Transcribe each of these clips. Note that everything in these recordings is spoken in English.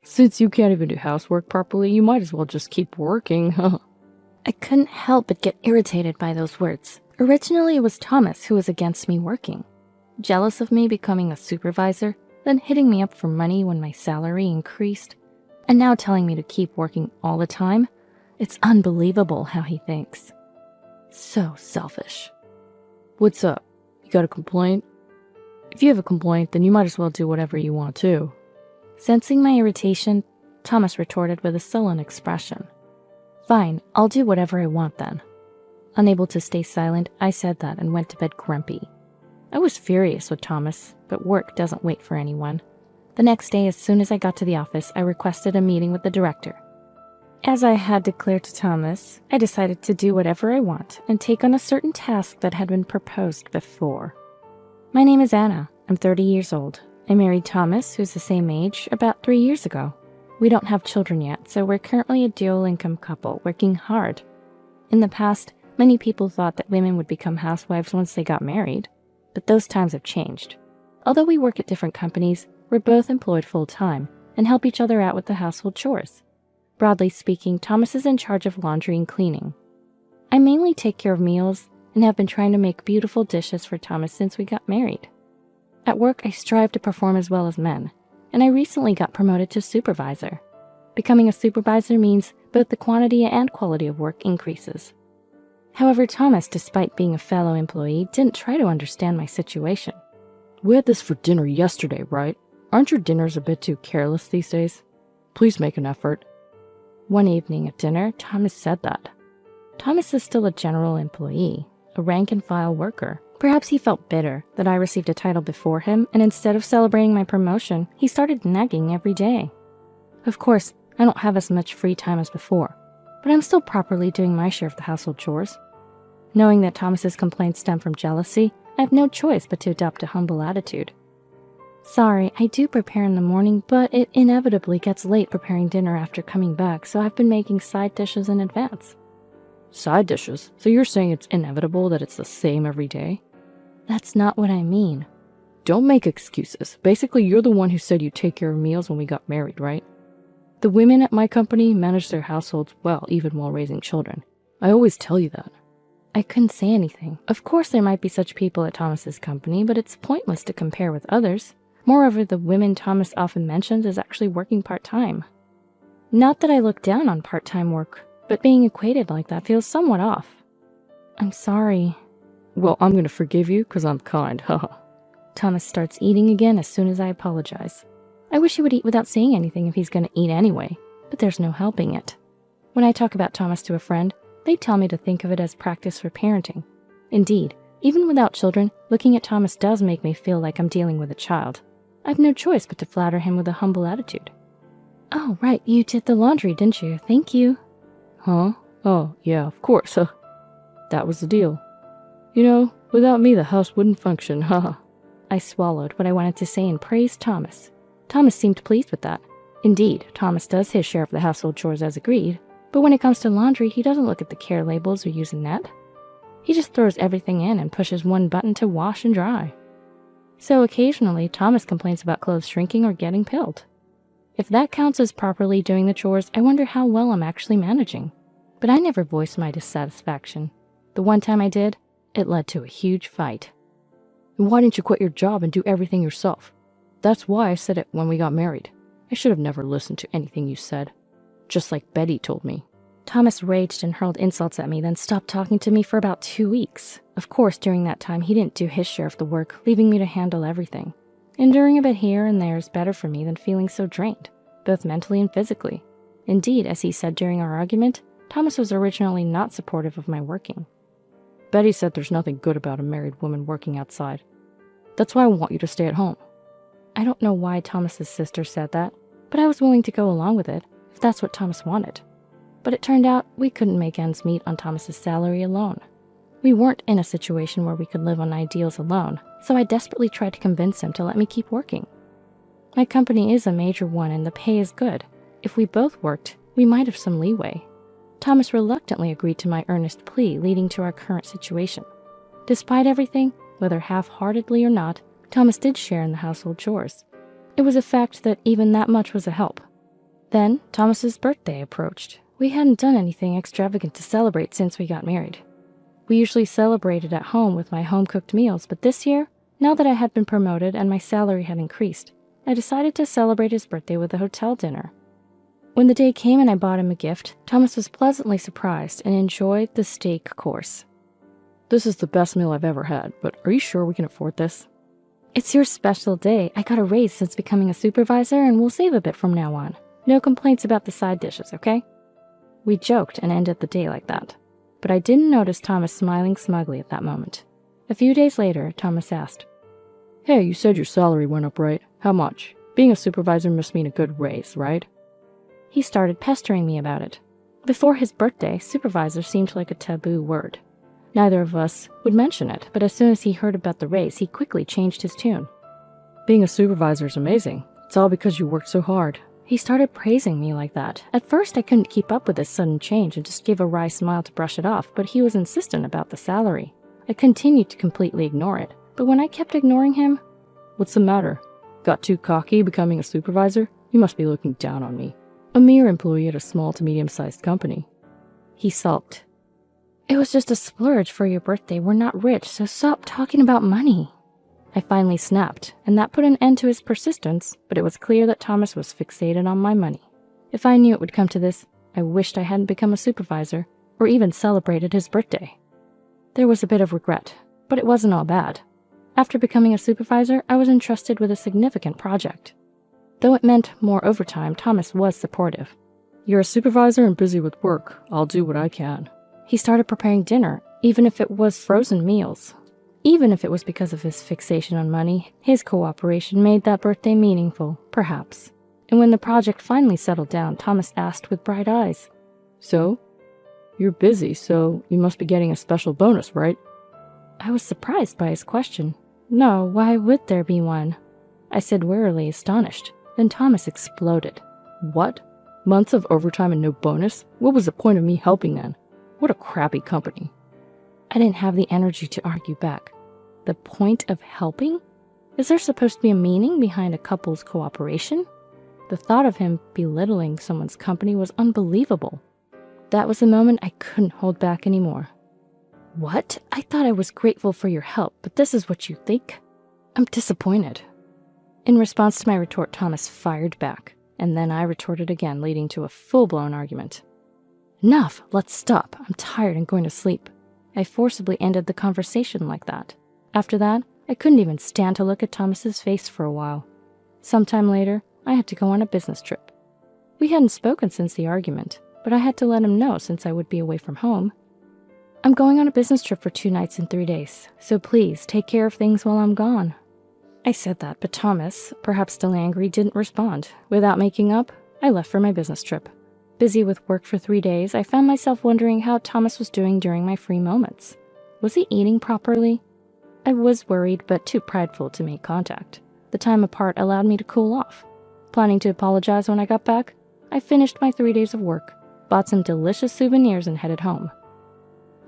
Since you can't even do housework properly, you might as well just keep working. I couldn't help but get irritated by those words. Originally, it was Thomas who was against me working. Jealous of me becoming a supervisor, then hitting me up for money when my salary increased, and now telling me to keep working all the time. It's unbelievable how he thinks. So selfish. What's up? You got a complaint? If you have a complaint, then you might as well do whatever you want to. Sensing my irritation, Thomas retorted with a sullen expression. Fine, I'll do whatever I want then. Unable to stay silent, I said that and went to bed grumpy. I was furious with Thomas, but work doesn't wait for anyone. The next day, as soon as I got to the office, I requested a meeting with the director. As I had declared to Thomas, I decided to do whatever I want and take on a certain task that had been proposed before. My name is Anna. I'm 30 years old. I married Thomas, who's the same age, about 3 years ago. We don't have children yet, so we're currently a dual-income couple working hard. In the past, many people thought that women would become housewives once they got married, but those times have changed. Although we work at different companies, we're both employed full-time and help each other out with the household chores. Broadly speaking, Thomas is in charge of laundry and cleaning. I mainly take care of meals and have been trying to make beautiful dishes for Thomas since we got married. At work, I strive to perform as well as men, and I recently got promoted to supervisor. Becoming a supervisor means both the quantity and quality of work increases. However, Thomas, despite being a fellow employee, didn't try to understand my situation. We had this for dinner yesterday, right? Aren't your dinners a bit too careless these days? Please make an effort. One evening at dinner, Thomas said that. Thomas is still a general employee, a rank-and-file worker. Perhaps he felt bitter that I received a title before him, and instead of celebrating my promotion, he started nagging every day. Of course, I don't have as much free time as before, but I'm still properly doing my share of the household chores. Knowing that Thomas's complaints stem from jealousy, I have no choice but to adopt a humble attitude. Sorry, I do prepare in the morning, but it inevitably gets late preparing dinner after coming back, so I've been making side dishes in advance. Side dishes? So you're saying it's inevitable that it's the same every day? That's not what I mean. Don't make excuses. Basically, you're the one who said you take care of meals when we got married, right? The women at my company manage their households well, even while raising children. I always tell you that. I couldn't say anything. Of course there might be such people at Thomas's company, but it's pointless to compare with others. Moreover, the women Thomas often mentions is actually working part-time. Not that I look down on part-time work, but being equated like that feels somewhat off. I'm sorry. Well, I'm gonna forgive you because I'm kind, haha. Thomas starts eating again as soon as I apologize. I wish he would eat without saying anything if he's gonna eat anyway, but there's no helping it. When I talk about Thomas to a friend, they tell me to think of it as practice for parenting. Indeed, even without children, looking at Thomas does make me feel like I'm dealing with a child. I've no choice but to flatter him with a humble attitude. Oh, right, you did the laundry, didn't you? Thank you. Huh? Oh, yeah, of course, huh? That was the deal. You know, without me the house wouldn't function, haha. I swallowed what I wanted to say and praised Thomas. Thomas seemed pleased with that. Indeed, Thomas does his share of the household chores as agreed, but when it comes to laundry, he doesn't look at the care labels or use a net. He just throws everything in and pushes one button to wash and dry. So occasionally, Thomas complains about clothes shrinking or getting pilled. If that counts as properly doing the chores, I wonder how well I'm actually managing. But I never voiced my dissatisfaction. The one time I did, it led to a huge fight. Why didn't you quit your job and do everything yourself? That's why I said it when we got married. I should have never listened to anything you said. Just like Betty told me. Thomas raged and hurled insults at me, then stopped talking to me for about 2 weeks. Of course, during that time, he didn't do his share of the work, leaving me to handle everything. Enduring a bit here and there is better for me than feeling so drained, both mentally and physically. Indeed, as he said during our argument, Thomas was originally not supportive of my working. Betty said there's nothing good about a married woman working outside. That's why I want you to stay at home. I don't know why Thomas's sister said that, but I was willing to go along with it, if that's what Thomas wanted. But it turned out we couldn't make ends meet on Thomas's salary alone. We weren't in a situation where we could live on ideals alone, so I desperately tried to convince him to let me keep working. My company is a major one and the pay is good. If we both worked, we might have some leeway. Thomas reluctantly agreed to my earnest plea, leading to our current situation. Despite everything, whether half-heartedly or not, Thomas did share in the household chores. It was a fact that even that much was a help. Then Thomas's birthday approached. We hadn't done anything extravagant to celebrate since we got married. We usually celebrated at home with my home-cooked meals, but this year, now that I had been promoted and my salary had increased, I decided to celebrate his birthday with a hotel dinner. When the day came and I bought him a gift, Thomas was pleasantly surprised and enjoyed the steak course. This is the best meal I've ever had, but are you sure we can afford this? It's your special day. I got a raise since becoming a supervisor and we'll save a bit from now on. No complaints about the side dishes, okay? We joked and ended the day like that, but I didn't notice Thomas smiling smugly at that moment. A few days later, Thomas asked, Hey, you said your salary went up, right? How much? Being a supervisor must mean a good raise, right? He started pestering me about it. Before his birthday, supervisor seemed like a taboo word. Neither of us would mention it, but as soon as he heard about the raise, he quickly changed his tune. Being a supervisor is amazing. It's all because you worked so hard. He started praising me like that. At first, I couldn't keep up with this sudden change and just gave a wry smile to brush it off, but he was insistent about the salary. I continued to completely ignore it, but when I kept ignoring him, What's the matter? Got too cocky becoming a supervisor? You must be looking down on me. A mere employee at a small to medium-sized company. He sulked. It was just a splurge for your birthday. We're not rich, so stop talking about money. I finally snapped, and that put an end to his persistence, but it was clear that Thomas was fixated on my money. If I knew it would come to this, I wished I hadn't become a supervisor, or even celebrated his birthday. There was a bit of regret, but it wasn't all bad. After becoming a supervisor, I was entrusted with a significant project. Though it meant more overtime, Thomas was supportive. You're a supervisor and busy with work. I'll do what I can. He started preparing dinner, even if it was frozen meals. Even if it was because of his fixation on money, his cooperation made that birthday meaningful, perhaps. And when the project finally settled down, Thomas asked with bright eyes, So? You're busy, so you must be getting a special bonus, right? I was surprised by his question. No, why would there be one? I said wearily, astonished. Then Thomas exploded. What? Months of overtime and no bonus? What was the point of me helping then? What a crappy company. I didn't have the energy to argue back. The point of helping? Is there supposed to be a meaning behind a couple's cooperation? The thought of him belittling someone's company was unbelievable. That was the moment I couldn't hold back anymore. What? I thought I was grateful for your help, but this is what you think? I'm disappointed. In response to my retort, Thomas fired back, and then I retorted again, leading to a full-blown argument. Enough! Let's stop. I'm tired and going to sleep. I forcibly ended the conversation like that. After that, I couldn't even stand to look at Thomas's face for a while. Sometime later, I had to go on a business trip. We hadn't spoken since the argument, but I had to let him know since I would be away from home. I'm going on a business trip for 2 nights and 3 days, so please take care of things while I'm gone. I said that, but Thomas, perhaps still angry, didn't respond. Without making up, I left for my business trip. Busy with work for 3 days, I found myself wondering how Thomas was doing during my free moments. Was he eating properly? I was worried, but too prideful to make contact. The time apart allowed me to cool off. Planning to apologize when I got back, I finished my 3 days of work, bought some delicious souvenirs, and headed home.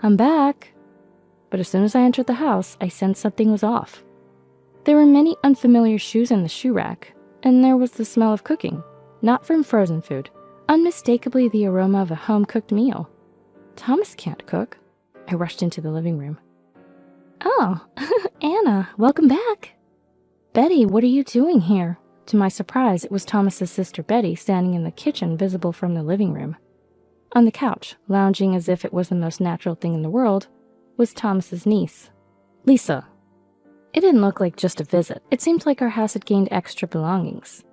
I'm back. But as soon as I entered the house, I sensed something was off. There were many unfamiliar shoes in the shoe rack, and there was the smell of cooking, not from frozen food, unmistakably the aroma of a home-cooked meal. Thomas can't cook. I rushed into the living room. Oh, Anna, welcome back. Betty, what are you doing here? To my surprise, it was Thomas's sister Betty standing in the kitchen, visible from the living room. On the couch, lounging as if it was the most natural thing in the world, was Thomas's niece, Lisa. It didn't look like just a visit. It seemed like our house had gained extra belongings.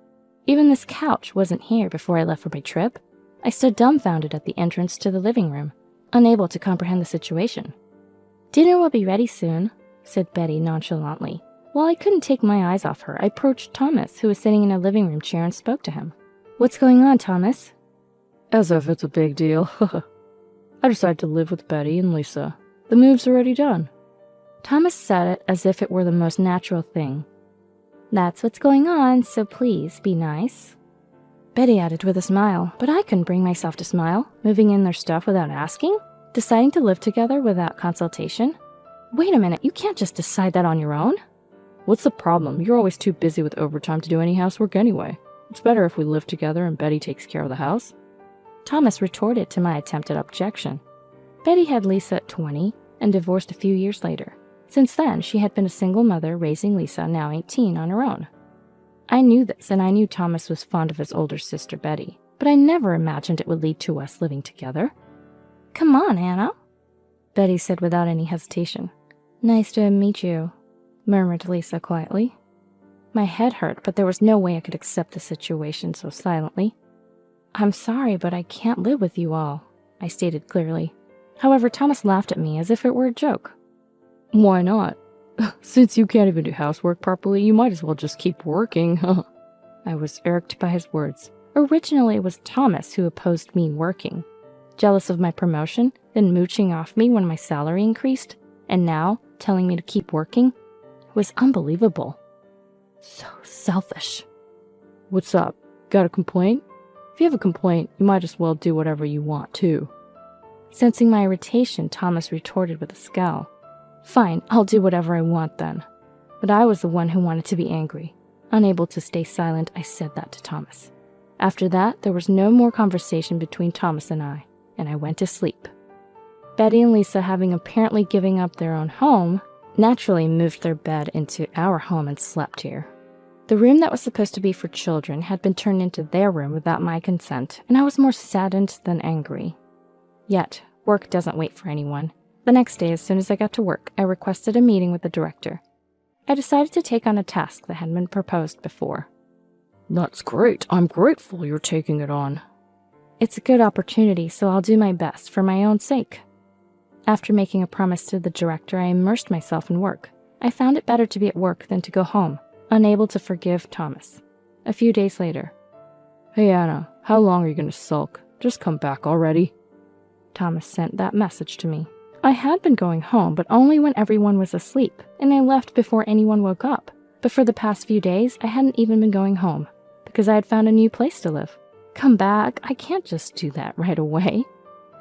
Even this couch wasn't here before I left for my trip. I stood dumbfounded at the entrance to the living room, unable to comprehend the situation. Dinner will be ready soon, said Betty nonchalantly. While I couldn't take my eyes off her, I approached Thomas, who was sitting in a living room chair, and spoke to him. What's going on, Thomas? As if it's a big deal. I decided to live with Betty and Lisa. The move's already done. Thomas said it as if it were the most natural thing. That's what's going on, so please be nice. Betty added with a smile, but I couldn't bring myself to smile, moving in their stuff without asking, deciding to live together without consultation. Wait a minute, you can't just decide that on your own. What's the problem? You're always too busy with overtime to do any housework anyway. It's better if we live together and Betty takes care of the house. Thomas retorted to my attempted objection. Betty had Lisa at 20 and divorced a few years later. Since then, she had been a single mother raising Lisa, now 18, on her own. I knew this, and I knew Thomas was fond of his older sister Betty, but I never imagined it would lead to us living together. "Come on, Anna," Betty said without any hesitation. "Nice to meet you," murmured Lisa quietly. My head hurt, but there was no way I could accept the situation so silently. "I'm sorry, but I can't live with you all," I stated clearly. However, Thomas laughed at me as if it were a joke. "Why not? Since you can't even do housework properly, you might as well just keep working." I was irked by his words. Originally, it was Thomas who opposed me working. Jealous of my promotion, then mooching off me when my salary increased, and now telling me to keep working. It was unbelievable. So selfish. "What's up? Got a complaint? If you have a complaint, you might as well do whatever you want, too." Sensing my irritation, Thomas retorted with a scowl. "Fine, I'll do whatever I want then." But I was the one who wanted to be angry. Unable to stay silent, I said that to Thomas. After that, there was no more conversation between Thomas and I went to sleep. Betty and Lisa, having apparently given up their own home, naturally moved their bed into our home and slept here. The room that was supposed to be for children had been turned into their room without my consent, and I was more saddened than angry. Yet, work doesn't wait for anyone. The next day, as soon as I got to work, I requested a meeting with the director. I decided to take on a task that had been proposed before. "That's great. I'm grateful you're taking it on." "It's a good opportunity, so I'll do my best for my own sake." After making a promise to the director, I immersed myself in work. I found it better to be at work than to go home, unable to forgive Thomas. A few days later. "Hey Anna, how long are you going to sulk? Just come back already." Thomas sent that message to me. I had been going home, but only when everyone was asleep, and I left before anyone woke up. But for the past few days, I hadn't even been going home, because I had found a new place to live. "Come back? I can't just do that right away,"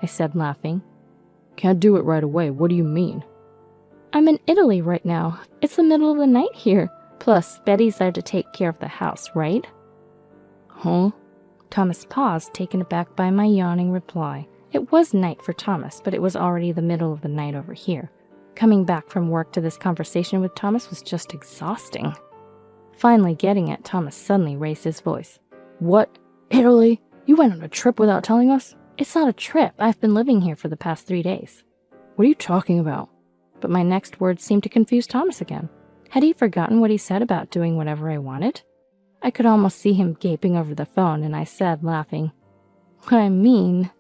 I said, laughing. "Can't do it right away? What do you mean?" "I'm in Italy right now. It's the middle of the night here. Plus, Betty's there to take care of the house, right?" "Huh?" Thomas paused, taken aback by my yawning reply. It was night for Thomas, but it was already the middle of the night over here. Coming back from work to this conversation with Thomas was just exhausting. Finally getting it, Thomas suddenly raised his voice. "What? Italy? You went on a trip without telling us?" "It's not a trip. I've been living here for the past 3 days." "What are you talking about?" But my next words seemed to confuse Thomas again. Had he forgotten what he said about doing whatever I wanted? I could almost see him gaping over the phone, and I said, laughing, "What I mean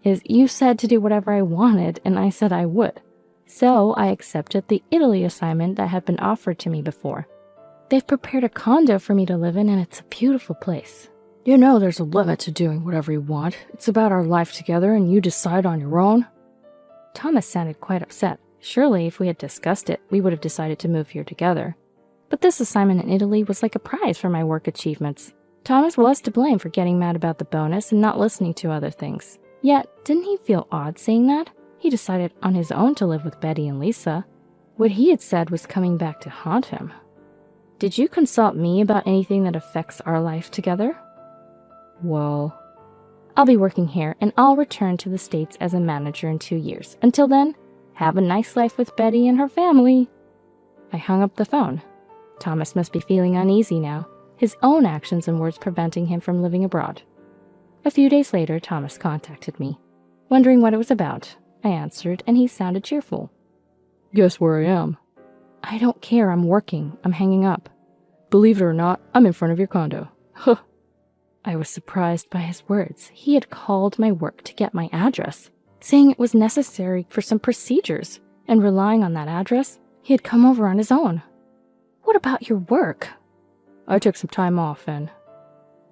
is you said to do whatever I wanted, and I said I would. So I accepted the Italy assignment that had been offered to me before. They've prepared a condo for me to live in, and it's a beautiful place." "You know there's a limit to doing whatever you want. It's about our life together, and you decide on your own." Thomas sounded quite upset. Surely, if we had discussed it, we would have decided to move here together. But this assignment in Italy was like a prize for my work achievements. Thomas was to blame for getting mad about the bonus and not listening to other things. Yet, didn't he feel odd saying that? He decided on his own to live with Betty and Lisa. What he had said was coming back to haunt him. "Did you consult me about anything that affects our life together?" "Well, I'll be working here, and I'll return to the States as a manager in 2 years. Until then, have a nice life with Betty and her family." I hung up the phone. Thomas must be feeling uneasy now, his own actions and words preventing him from living abroad. A few days later, Thomas contacted me. Wondering what it was about, I answered, and he sounded cheerful. "Guess where I am?" "I don't care, I'm working. I'm hanging up." "Believe it or not, I'm in front of your condo." Huh. I was surprised by his words. He had called my work to get my address, saying it was necessary for some procedures, and relying on that address, he had come over on his own. "What about your work?" "I took some time off and—"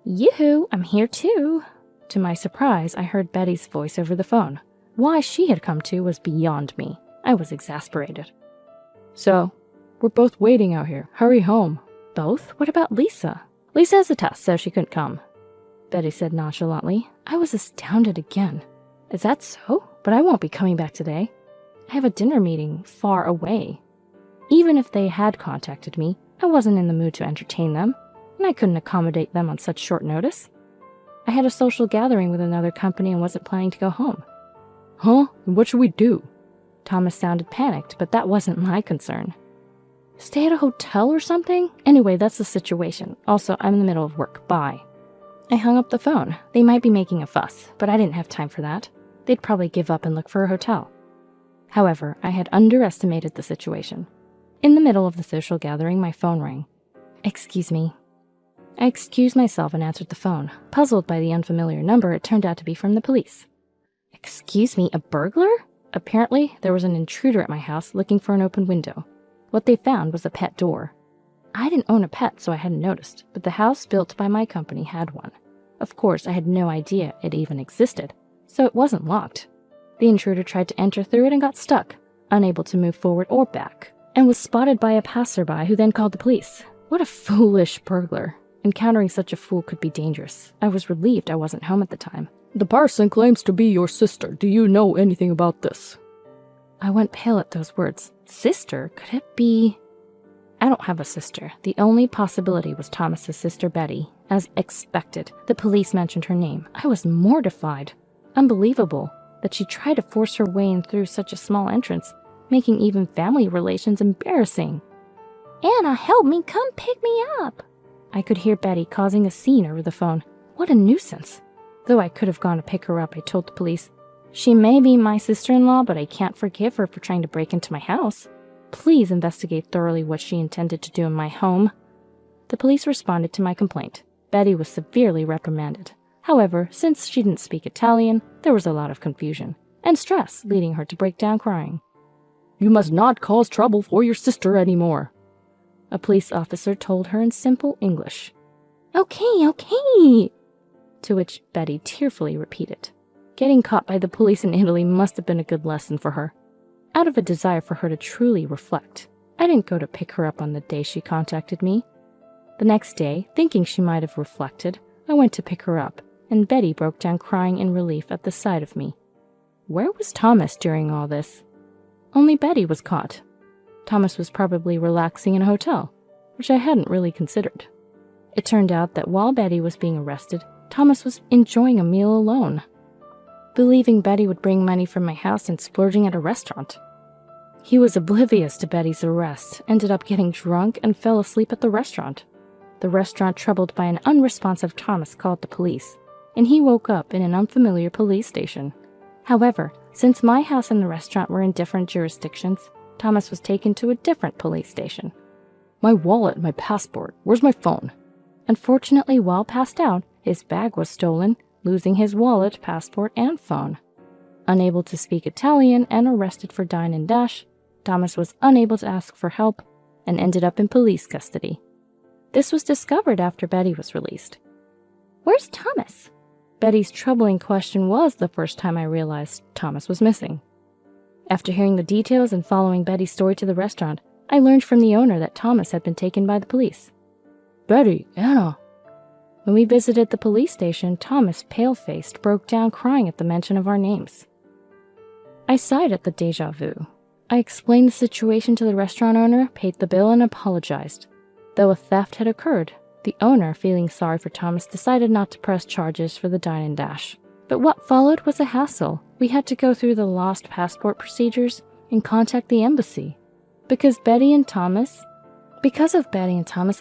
"Yoo-hoo, I'm here too." To my surprise, I heard Betty's voice over the phone. Why she had come too was beyond me. I was exasperated. "So, we're both waiting out here. Hurry home." "Both? What about Lisa?" "Lisa has a test, so she couldn't come," Betty said nonchalantly. I was astounded again. "Is that so? But I won't be coming back today. I have a dinner meeting far away." Even if they had contacted me, I wasn't in the mood to entertain them. and I couldn't accommodate them on such short notice. I had a social gathering with another company and wasn't planning to go home. Huh? What should we do? Thomas sounded panicked, but that wasn't my concern. Stay at a hotel or something? Anyway, that's the situation. Also, I'm in the middle of work. Bye. I hung up the phone. They might be making a fuss, but I didn't have time for that. They'd probably give up and look for a hotel. However, I had underestimated the situation. In the middle of the social gathering, my phone rang. Excuse me. I excused myself and answered the phone. Puzzled by the unfamiliar number, it turned out to be from the police. Excuse me, a burglar? Apparently, there was an intruder at my house looking for an open window. What they found was a pet door. I didn't own a pet, so I hadn't noticed, but the house built by my company had one. Of course, I had no idea it even existed, so it wasn't locked. The intruder tried to enter through it and got stuck, unable to move forward or back, and was spotted by a passerby who then called the police. What a foolish burglar. Encountering such a fool could be dangerous. I was relieved I wasn't home at the time. The person claims to be your sister. Do you know anything about this? I went pale at those words. Sister? Could it be? I don't have a sister. The only possibility was Thomas's sister Betty. As expected, the police mentioned her name. I was mortified. Unbelievable that she tried to force her way in through such a small entrance, making even family relations embarrassing. Anna, help me, come pick me up. I could hear Betty causing a scene over the phone. What a nuisance. Though I could have gone to pick her up, I told the police. She may be my sister-in-law, but I can't forgive her for trying to break into my house. Please investigate thoroughly what she intended to do in my home. The police responded to my complaint. Betty was severely reprimanded. However, since she didn't speak Italian, there was a lot of confusion and stress, leading her to break down crying. You must not cause trouble for your sister anymore, a police officer told her in simple English. Okay. To which Betty tearfully repeated. Getting caught by the police in Italy must have been a good lesson for her. Out of a desire for her to truly reflect, I didn't go to pick her up on the day she contacted me. The next day, thinking she might have reflected, I went to pick her up, and Betty broke down crying in relief at the sight of me. Where was Thomas during all this? Only Betty was caught. Thomas was probably relaxing in a hotel, which I hadn't really considered. It turned out that while Betty was being arrested, Thomas was enjoying a meal alone, believing Betty would bring money from my house and splurging at a restaurant. He was oblivious to Betty's arrest, ended up getting drunk, and fell asleep at the restaurant. The restaurant, troubled by an unresponsive Thomas, called the police, and he woke up in an unfamiliar police station. However, since my house and the restaurant were in different jurisdictions, Thomas was taken to a different police station. My wallet, my passport, where's my phone? Unfortunately, while passed out, his bag was stolen, losing his wallet, passport, and phone. Unable to speak Italian and arrested for dine and dash, Thomas was unable to ask for help and ended up in police custody. This was discovered after Betty was released. Where's Thomas? Betty's troubling question was the first time I realized Thomas was missing. After hearing the details and following Betty's story to the restaurant, I learned from the owner that Thomas had been taken by the police. Betty, Anna. When we visited the police station, Thomas, pale-faced, broke down crying at the mention of our names. I sighed at the déjà vu. I explained the situation to the restaurant owner, paid the bill, and apologized. Though a theft had occurred, the owner, feeling sorry for Thomas, decided not to press charges for the dine and dash. But what followed was a hassle. We had to go through the lost passport procedures and contact the embassy. Because of Betty and Thomas,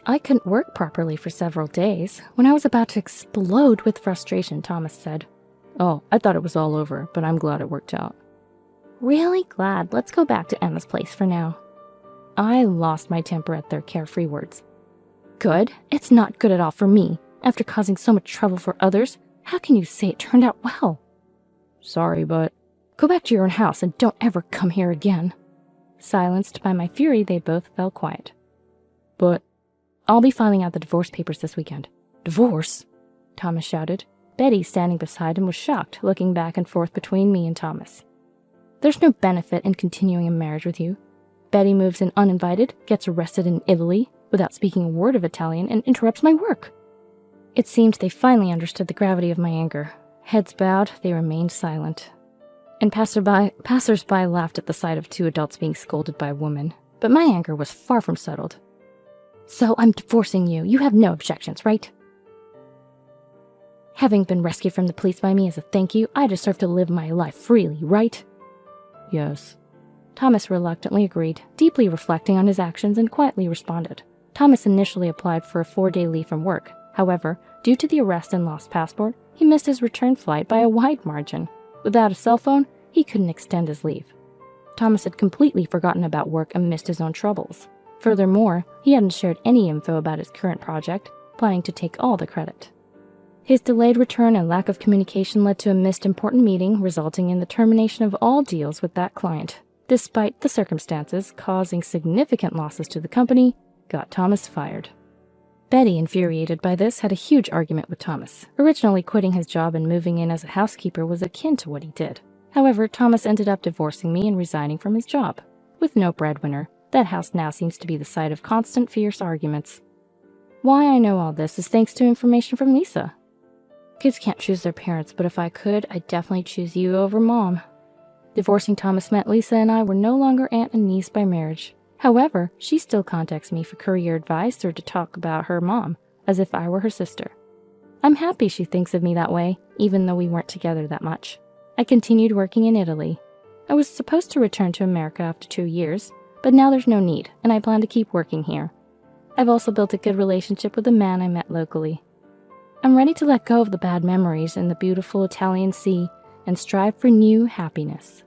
I couldn't work properly for several days. When I was about to explode with frustration, Thomas said, "Oh, I thought it was all over, but I'm glad it worked out." Really glad. Let's go back to Emma's place for now. I lost my temper at their carefree words. Good? It's not good at all for me. After causing so much trouble for others, how can you say it turned out well? Sorry, but... Go back to your own house and don't ever come here again. Silenced by my fury, they both fell quiet. But... I'll be filing out the divorce papers this weekend. Divorce? Thomas shouted. Betty, standing beside him, was shocked, looking back and forth between me and Thomas. There's no benefit in continuing a marriage with you. Betty moves in uninvited, gets arrested in Italy, without speaking a word of Italian, and interrupts my work. It seemed they finally understood the gravity of my anger. Heads bowed, they remained silent. And passers-by laughed at the sight of two adults being scolded by a woman. But my anger was far from settled. So I'm divorcing you. You have no objections, right? Having been rescued from the police by me as a thank you, I deserve to live my life freely, right? Yes. Thomas reluctantly agreed, deeply reflecting on his actions, and quietly responded. Thomas initially applied for a 4-day leave from work. However, due to the arrest and lost passport, he missed his return flight by a wide margin. Without a cell phone, he couldn't extend his leave. Thomas had completely forgotten about work amidst his own troubles. Furthermore, he hadn't shared any info about his current project, planning to take all the credit. His delayed return and lack of communication led to a missed important meeting, resulting in the termination of all deals with that client. Despite the circumstances causing significant losses to the company, got Thomas fired. Betty, infuriated by this, had a huge argument with Thomas. Originally, quitting his job and moving in as a housekeeper was akin to what he did. However, Thomas ended up divorcing me and resigning from his job. With no breadwinner, that house now seems to be the site of constant fierce arguments. Why I know all this is thanks to information from Lisa. Kids can't choose their parents, but if I could, I'd definitely choose you over Mom. Divorcing Thomas meant Lisa and I were no longer aunt and niece by marriage. However, she still contacts me for career advice or to talk about her mom, as if I were her sister. I'm happy she thinks of me that way, even though we weren't together that much. I continued working in Italy. I was supposed to return to America after 2 years, but now there's no need, and I plan to keep working here. I've also built a good relationship with a man I met locally. I'm ready to let go of the bad memories in the beautiful Italian sea and strive for new happiness.